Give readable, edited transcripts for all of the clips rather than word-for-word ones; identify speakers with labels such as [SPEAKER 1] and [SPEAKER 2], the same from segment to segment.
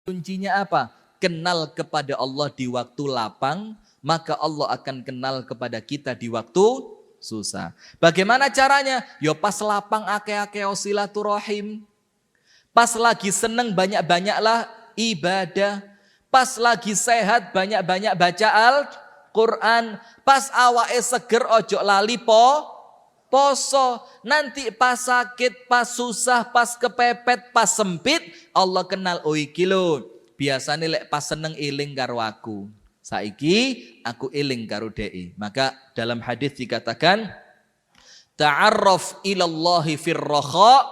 [SPEAKER 1] Kuncinya apa? Kenal kepada Allah di waktu lapang, maka Allah akan kenal kepada kita di waktu susah. Bagaimana caranya? Yo pas lapang ake-ake silaturahim. Pas lagi seneng banyak-banyaklah ibadah. Pas lagi sehat banyak-banyak baca Al-Quran. Pas awake seger ojo lali poso. Nanti pas sakit, pas susah, pas kepepet, pas sempit, Allah kenal, oh iki lho. Biasane lek pas seneng eling karo aku. Saiki aku eling karo dhek. Maka dalam hadis dikatakan ta'arraf ilallahi firraha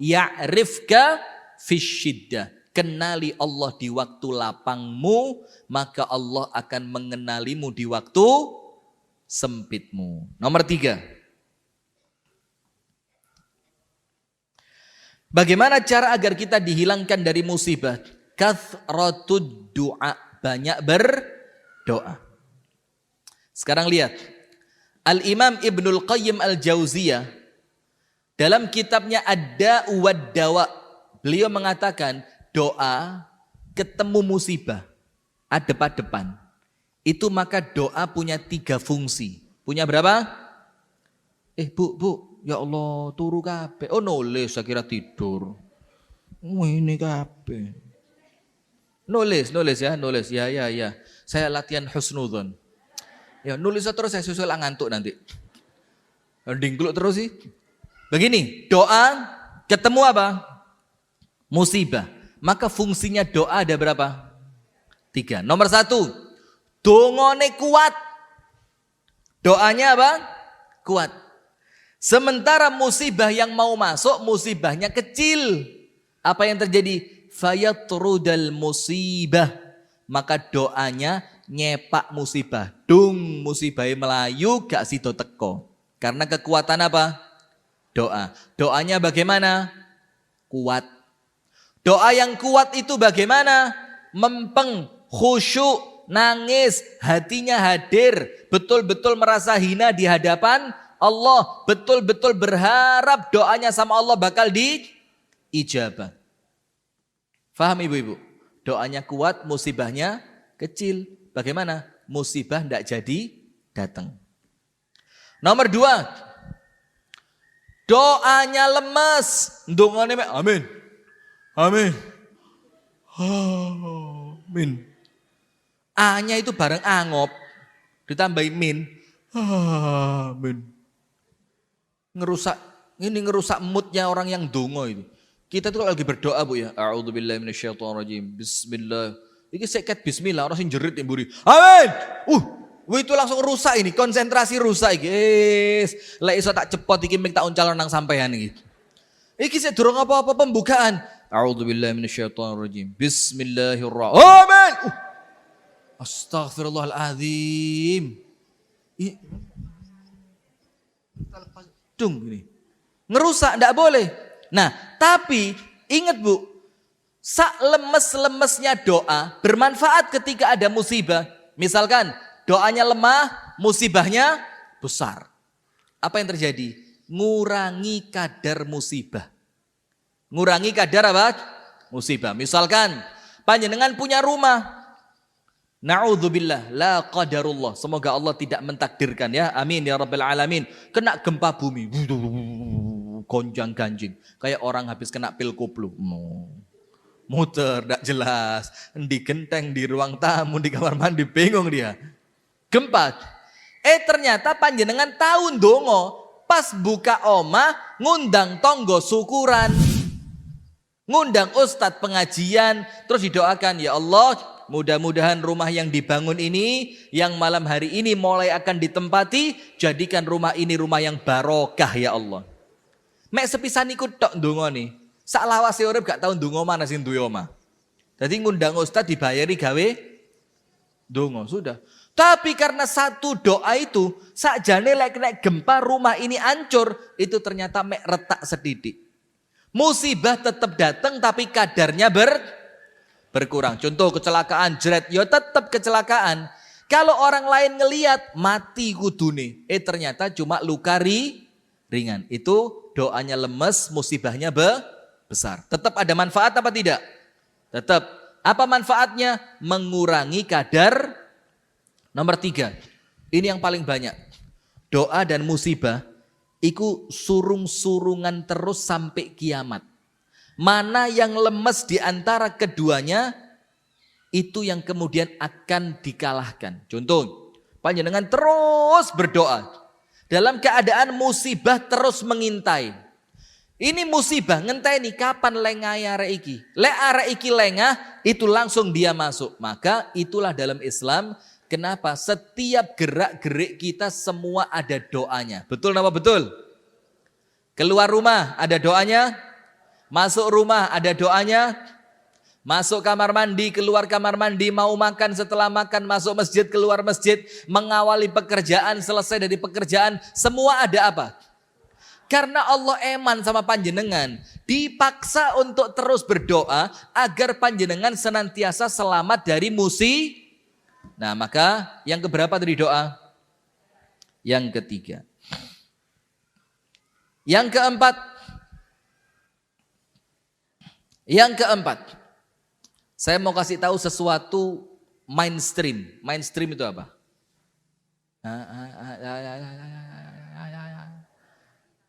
[SPEAKER 1] ya'rifka fisyiddah. Kenali Allah di waktu lapangmu, maka Allah akan mengenalimu di waktu sempitmu. Nomor 3. Bagaimana cara agar kita dihilangkan dari musibah? Kathratud du'a, banyak berdoa. Sekarang lihat, Al-Imam Ibnul Qayyim Al-Jauziyah dalam kitabnya Ad-Da'u wad-Dawa, beliau mengatakan doa ketemu musibah adep-adepan. Itu maka doa punya 3 fungsi. Punya berapa? Bu, ya Allah, turu kabeh. Oh nulis, saya kira tidur. Ini kabeh. Nulis ya. Saya latihan husnudzon. Ya nulis terus, saya susul ngantuk nanti. Dingkluk terus sih. Begini, doa ketemu apa? Musibah. Maka fungsinya doa ada berapa? 3. Nomor 1, dongone kuat. Doanya apa? Kuat. Sementara musibah yang mau masuk, musibahnya kecil. Apa yang terjadi? Fayatrudal musibah. Maka doanya nyepak musibah. Dung musibahnya melayu gak sido teko. Karena kekuatan apa? Doa. Doanya bagaimana? Kuat. Doa yang kuat itu bagaimana? Mempeng, khusyuk, nangis, hatinya hadir, betul-betul merasa hina di hadapan Allah, betul-betul berharap doanya sama Allah bakal diijabah. Faham ibu-ibu? Doanya kuat, musibahnya kecil. Bagaimana? Musibah tidak jadi datang. Nomor 2, doanya lemes. Dongane amin. Amin. Amin. A-nya itu bareng angop, ditambahin min. Amin. Ngerusak moodnya orang yang dongo itu. Kita tuh lagi berdoa bu ya. A'udzubillahi minasyaitonirrajim. Bismillah. Ini seket bismillah orang sing jerit mburi. Amin. Itu langsung rusak ini, konsentrasi rusak iki. Lek iso tak cepot iki mik tak uncal nang sampean iki. Iki sik durung apa-apa pembukaan. A'udzubillahi minasyaitonirrajim. Bismillahirrahmanirrahim. Amin. Astaghfirullahaladzim. Dung ini. Ngerusak enggak boleh. Nah, tapi ingat bu, sak lemes-lemesnya doa bermanfaat ketika ada musibah. Misalkan doanya lemah, musibahnya besar. Apa yang terjadi? Ngurangi kadar musibah. Ngurangi kadar apa? Musibah. Misalkan panjenengan punya rumah. Na'udzubillah, la qadarullah. Semoga Allah tidak mentakdirkan ya. Amin ya rabbal alamin. Kena gempa bumi. Gonjang ganjing. Kayak orang habis kena pil koplo. Muter, tidak jelas. Di genteng, di ruang tamu, di kamar mandi. Bingung dia. Gempa. Ternyata panjenengan tahun dongo. Pas buka omah, ngundang tonggo syukuran. Ngundang ustadz pengajian. Terus didoakan, ya Allah, mudah-mudahan rumah yang dibangun ini, yang malam hari ini mulai akan ditempati, jadikan rumah ini rumah yang barokah ya Allah. Mek sepisan iku tok ndonga nih. Sak lawase urip gak tau ndonga mana sing duwe omah. Dadi ngundang ustaz dibayari gawe ndonga sudah. Tapi karena satu doa itu, sakjane lek kena gempa rumah ini hancur, itu ternyata mek retak sedidik. Musibah tetap datang tapi kadarnya berkurang. Contoh kecelakaan jeret, ya tetap kecelakaan. Kalau orang lain ngelihat mati kudune, ternyata cuma luka ringan. Itu doanya lemes, musibahnya besar. Tetap ada manfaat apa tidak? Tetap. Apa manfaatnya? Mengurangi kadar. Nomor 3, ini yang paling banyak. Doa dan musibah iku surung-surungan terus sampai kiamat. Mana yang lemes di antara keduanya, itu yang kemudian akan dikalahkan. Contoh, panjenengan terus berdoa. Dalam keadaan musibah terus mengintai. Ini musibah, ngenteni kapan lengah arek iki. Lek arek iki lengah, itu langsung dia masuk. Maka itulah dalam Islam, kenapa setiap gerak-gerik kita semua ada doanya. Betul apa betul? Keluar rumah ada doanya. Masuk rumah ada doanya. Masuk kamar mandi, keluar kamar mandi, mau makan, setelah makan, masuk masjid, keluar masjid, mengawali pekerjaan, selesai dari pekerjaan, semua ada apa? Karena Allah eman sama panjenengan, dipaksa untuk terus berdoa agar panjenengan senantiasa selamat dari musibah. Nah, maka yang keberapa tadi doa? Yang ketiga. Yang keempat. Saya mau kasih tahu sesuatu mainstream. Mainstream itu apa?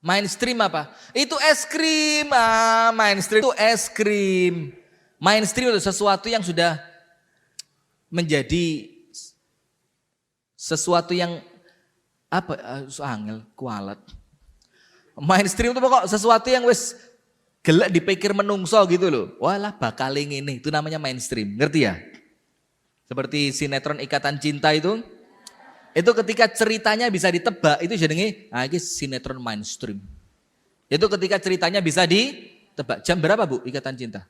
[SPEAKER 1] Mainstream apa? Itu es krim. Mainstream itu es krim. Mainstream itu sesuatu yang sudah menjadi sesuatu yang apa? Angel, kualat. Mainstream itu pokok sesuatu yang wis gelek dipikir menungso gitu loh. Walah bakal ini. Itu namanya mainstream. Ngerti ya? Seperti sinetron Ikatan Cinta itu. Itu ketika ceritanya bisa ditebak, itu jadinya, ini sinetron mainstream. Itu ketika ceritanya bisa ditebak. Jam berapa Bu Ikatan Cinta?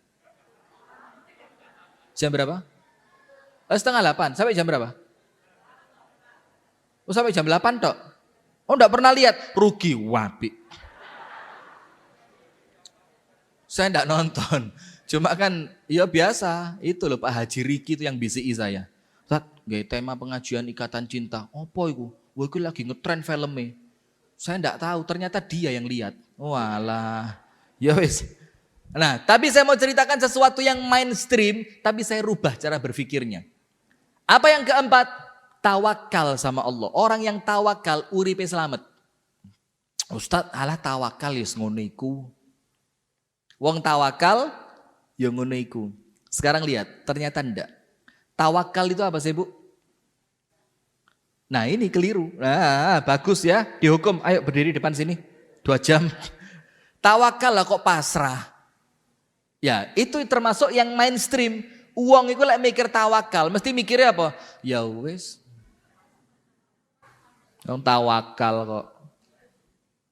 [SPEAKER 1] Jam berapa? 7:30. Sampai jam berapa? Oh, sampai jam 8 tok. Oh, enggak pernah lihat. Rugi, wapi. Saya enggak nonton. Cuma kan, ya biasa. Itu loh Pak Haji Riki itu yang bisiki saya. Ustaz, gaya tema pengajian Ikatan Cinta. Apa itu? Wah, itu lagi ngetren filmnya. Saya enggak tahu, ternyata dia yang lihat. Walah. Ya wis. Nah, tapi saya mau ceritakan sesuatu yang mainstream, tapi saya rubah cara berpikirnya. Apa yang keempat? Tawakal sama Allah. Orang yang tawakal uripe selamat. Ustaz, alah tawakal ya ngono iku. Wong tawakal ya ngono iku. Sekarang lihat, ternyata enggak. Tawakal itu apa sih Bu? Nah ini keliru. Nah bagus ya, dihukum. Ayo berdiri depan sini. 2 jam. Tawakal lah kok pasrah. Ya itu termasuk yang mainstream. Uang itu lek mikir tawakal. Mesti mikirnya apa? Ya wis. Yang tawakal kok.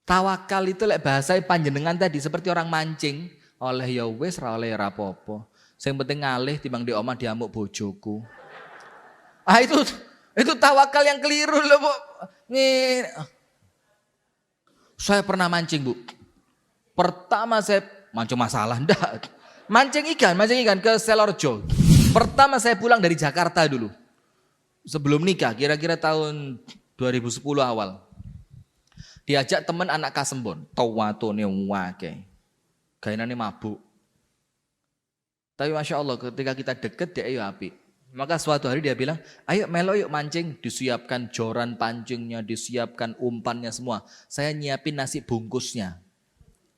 [SPEAKER 1] Tawakal itu lek bahasa panjenengan tadi seperti orang mancing. Oleh ya wis ra oleh rapopo. Yang penting ngalih timbang di omah diamuk bojoku. Itu tawakal yang keliru loh Bu. Saya pernah mancing Bu. Pertama saya mancing masalah enggak. Mancing ikan ke Selorjo. Pertama saya pulang dari Jakarta dulu. Sebelum nikah, kira-kira tahun 2010 awal. Diajak teman anak Kasembon. Tawatone wake. Gainane mabuk. Tapi Masya Allah ketika kita deket dia ayo api. Maka suatu hari dia bilang, ayo melo yuk mancing. Disiapkan joran pancingnya, disiapkan umpannya semua. Saya nyiapin nasi bungkusnya.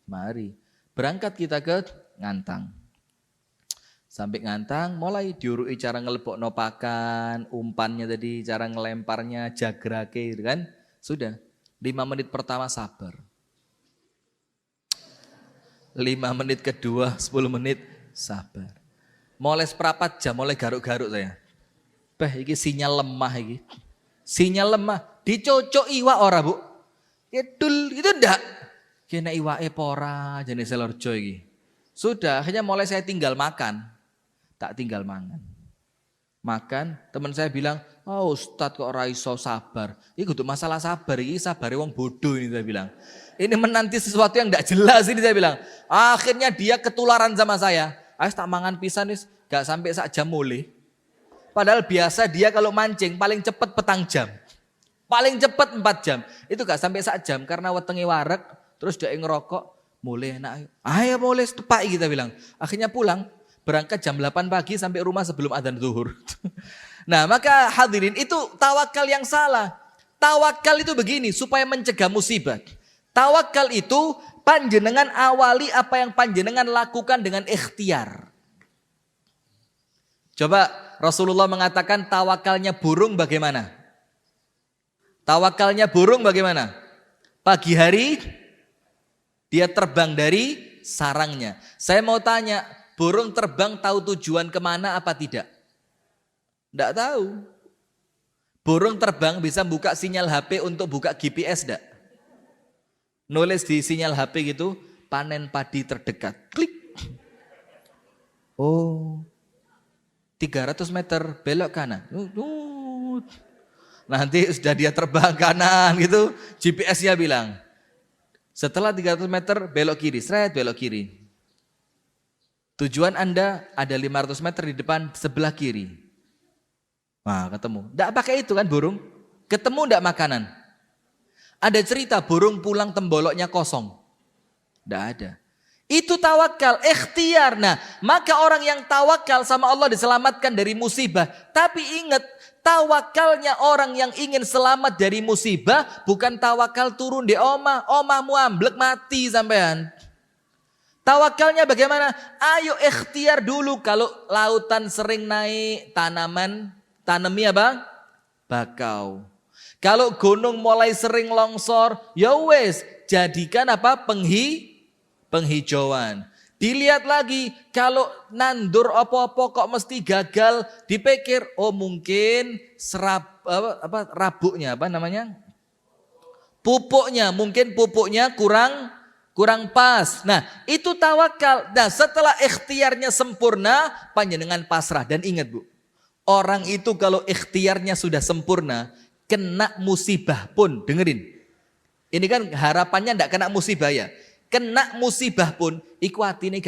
[SPEAKER 1] Mari. Berangkat kita ke Ngantang. Sampai Ngantang mulai diurui cara ngelebok nopakan, umpannya tadi, cara ngelemparnya, jagrake gitu kan. Sudah, 5 menit pertama sabar. 5 menit kedua, 10 menit sabar. Mulai seperempat jam, mulai garuk-garuk saya. Iki sinyal lemah iki. Sinyal lemah, dicocok iwak ora Bu? Itu ndak. Kena iwake pora jenis Selorjo iki. Sudah, akhirnya mulai saya tinggal makan. Tak tinggal mangan. Makan, teman saya bilang, oh Ustadz kok ora iso sabar. Ini kudu masalah sabar, ini sabare wong bodoh ini saya bilang. Ini menanti sesuatu yang enggak jelas ini saya bilang. Akhirnya dia ketularan sama saya. Ayo tak mangan pisan wis, gak sampai sak jam mulai. Padahal biasa dia kalau mancing paling cepat 4 jam. Paling cepat 4 jam. Itu gak sampai sak jam karena wetenge wareg, terus dia ngerokok, mulai enak. Ayo mulai tepak kita bilang. Akhirnya pulang, berangkat jam 8 pagi sampai rumah sebelum adzan zuhur. Nah, maka hadirin itu tawakal yang salah. Tawakal itu begini, supaya mencegah musibah. Tawakal itu panjenengan awali apa yang panjenengan lakukan dengan ikhtiar. Coba Rasulullah mengatakan tawakalnya burung bagaimana? Tawakalnya burung bagaimana? Pagi hari dia terbang dari sarangnya. Saya mau tanya, burung terbang tahu tujuan kemana apa tidak? Tidak tahu. Burung terbang bisa buka sinyal HP untuk buka GPS tidak? Nulis di sinyal HP gitu, panen padi terdekat. Klik. Oh, 300 meter belok kanan. Nanti sudah dia terbang kanan gitu, GPS-nya bilang, setelah 300 meter belok kiri, seret belok kiri. Tujuan Anda ada 500 meter di depan sebelah kiri. Nah, ketemu. Tidak pakai itu kan burung. Ketemu tidak makanan. Ada cerita burung pulang temboloknya kosong. Tidak ada. Itu tawakal, ikhtiar. Nah, maka orang yang tawakal sama Allah diselamatkan dari musibah. Tapi ingat, tawakalnya orang yang ingin selamat dari musibah bukan tawakal turun di omah. Omahmu amblek mati sampean. Tawakalnya bagaimana? Ayo ikhtiar dulu. Kalau lautan sering naik tanaman, tanami apa? Bakau. Kalau gunung mulai sering longsor, ya wes jadikan apa? Penghijauan. Dilihat lagi, kalau nandur apa-apa kok mesti gagal, dipikir oh mungkin rabuknya apa namanya? Pupuknya, mungkin pupuknya kurang pas. Nah, itu tawakal. Nah, setelah ikhtiarnya sempurna, panjenengan pasrah. Dan ingat Bu, orang itu kalau ikhtiarnya sudah sempurna, kena musibah pun, dengerin. Ini kan harapannya tidak kena musibah ya. Kena musibah pun, iku atine